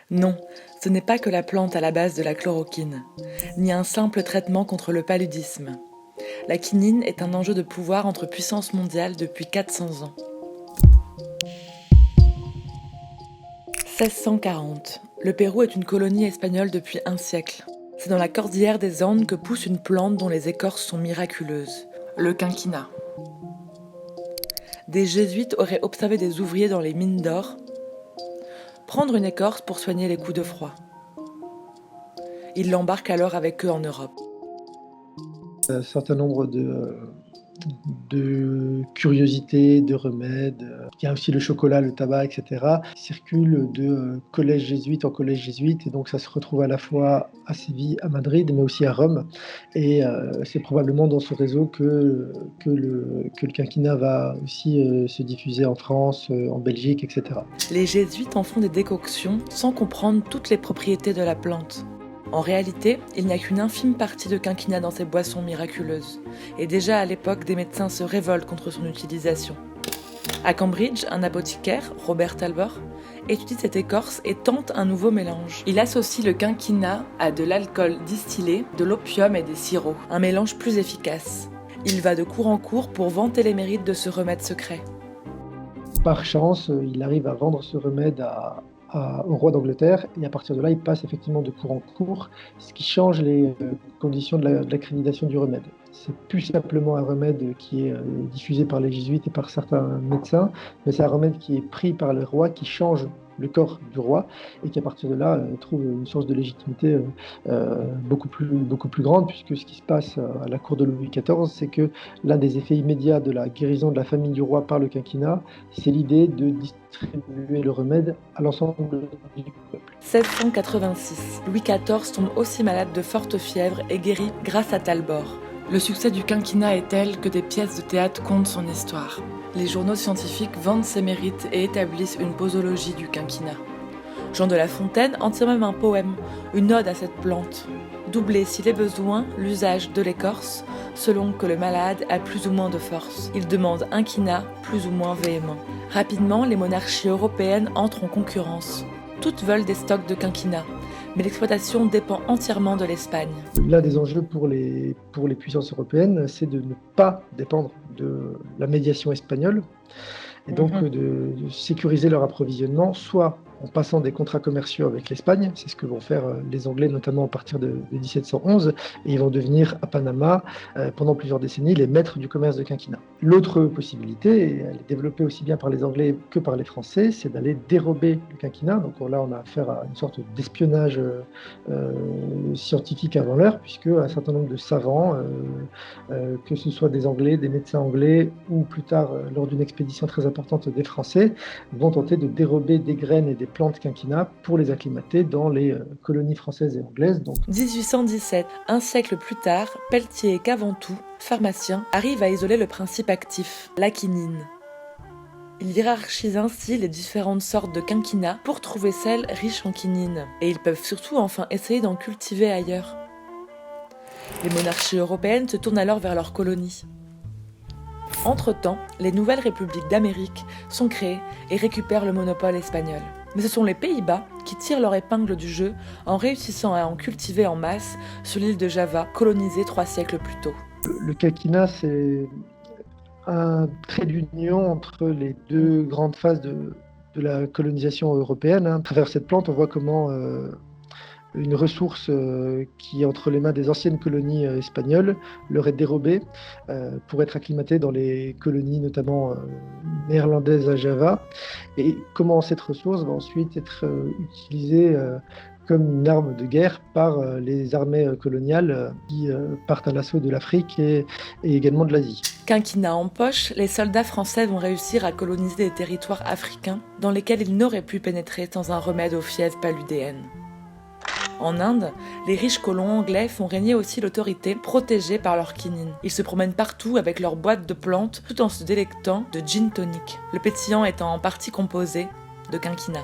Non, ce n'est pas que la plante à la base de la chloroquine, ni un simple traitement contre le paludisme. La quinine est un enjeu de pouvoir entre puissances mondiales depuis 400 ans. 1640. Le Pérou est une colonie espagnole depuis un siècle. C'est dans la cordillère des Andes que pousse une plante dont les écorces sont miraculeuses, le quinquina. Des jésuites auraient observé des ouvriers dans les mines d'or prendre une écorce pour soigner les coups de froid. Ils l'embarquent alors avec eux en Europe. Un certain nombre de curiosités, de remèdes. Il y a aussi le chocolat, le tabac, etc. Ils circulent de collège jésuite en collège jésuite, et donc ça se retrouve à la fois à Séville, à Madrid, mais aussi à Rome. Et c'est probablement dans ce réseau que le quinquina va aussi se diffuser en France, en Belgique, etc. Les jésuites en font des décoctions sans comprendre toutes les propriétés de la plante. En réalité, il n'y a qu'une infime partie de quinquina dans ces boissons miraculeuses. Et déjà à l'époque, des médecins se révoltent contre son utilisation. À Cambridge, un apothicaire, Robert Talbot, étudie cette écorce et tente un nouveau mélange. Il associe le quinquina à de l'alcool distillé, de l'opium et des sirops, un mélange plus efficace. Il va de cours en cours pour vanter les mérites de ce remède secret. Par chance, il arrive à vendre ce remède au roi d'Angleterre, et à partir de là, il passe effectivement de cours en cours, ce qui change les conditions de l'accréditation du remède. C'est plus simplement un remède qui est diffusé par les jésuites et par certains médecins, mais c'est un remède qui est pris par le roi, qui change le corps du roi, et qui à partir de là trouve une source de légitimité beaucoup plus grande, puisque ce qui se passe à la cour de Louis XIV, c'est que l'un des effets immédiats de la guérison de la famille du roi par le quinquina, c'est l'idée de distribuer le remède à l'ensemble du peuple. 1686. Louis XIV tombe aussi malade de forte fièvre et guérit grâce à Talbot. Le succès du quinquina est tel que des pièces de théâtre content son histoire. Les journaux scientifiques vantent ses mérites et établissent une posologie du quinquina. Jean de La Fontaine en tire même un poème, une ode à cette plante. Doubler, s'il est besoin, l'usage de l'écorce, selon que le malade a plus ou moins de force. Il demande un quina plus ou moins véhément. Rapidement, les monarchies européennes entrent en concurrence. Toutes veulent des stocks de quinquina, mais l'exploitation dépend entièrement de l'Espagne. L'un des enjeux pour les puissances européennes, c'est de ne pas dépendre de la médiation espagnole, et donc de sécuriser leur approvisionnement, soit en passant des contrats commerciaux avec l'Espagne, c'est ce que vont faire les Anglais, notamment à partir de 1711, et ils vont devenir à Panama, pendant plusieurs décennies, les maîtres du commerce de quinquina. L'autre possibilité, et elle est développée aussi bien par les Anglais que par les Français, c'est d'aller dérober le quinquina. Donc là, on a affaire à une sorte d'espionnage scientifique avant l'heure, puisque un certain nombre de savants, que ce soit des Anglais, des médecins anglais, ou plus tard, lors d'une expédition très importante des Français, vont tenter de dérober des graines et des plantes quinquina pour les acclimater dans les colonies françaises et anglaises. 1817, un siècle plus tard, Pelletier et Caventou, pharmacien, arrivent à isoler le principe actif, la quinine. Ils hiérarchisent ainsi les différentes sortes de quinquina pour trouver celles riches en quinine. Et ils peuvent surtout enfin essayer d'en cultiver ailleurs. Les monarchies européennes se tournent alors vers leurs colonies. Entre-temps, les nouvelles républiques d'Amérique sont créées et récupèrent le monopole espagnol. Mais ce sont les Pays-Bas qui tirent leur épingle du jeu en réussissant à en cultiver en masse sur l'île de Java, colonisée 3 siècles plus tôt. Le quinquina, c'est un trait d'union entre les deux grandes phases de la colonisation européenne. À travers cette plante, on voit comment une ressource qui est entre les mains des anciennes colonies espagnoles leur est dérobée pour être acclimatée dans les colonies notamment néerlandaises à Java, et comment cette ressource va ensuite être utilisée comme une arme de guerre par les armées coloniales qui partent à l'assaut de l'Afrique et également de l'Asie. Quinquina en poche, les soldats français vont réussir à coloniser des territoires africains dans lesquels ils n'auraient pu pénétrer sans un remède aux fièvres paludéennes. En Inde, les riches colons anglais font régner aussi l'autorité, protégée par leur quinine. Ils se promènent partout avec leurs boîtes de plantes tout en se délectant de gin tonic, le pétillant étant en partie composé de quinquina.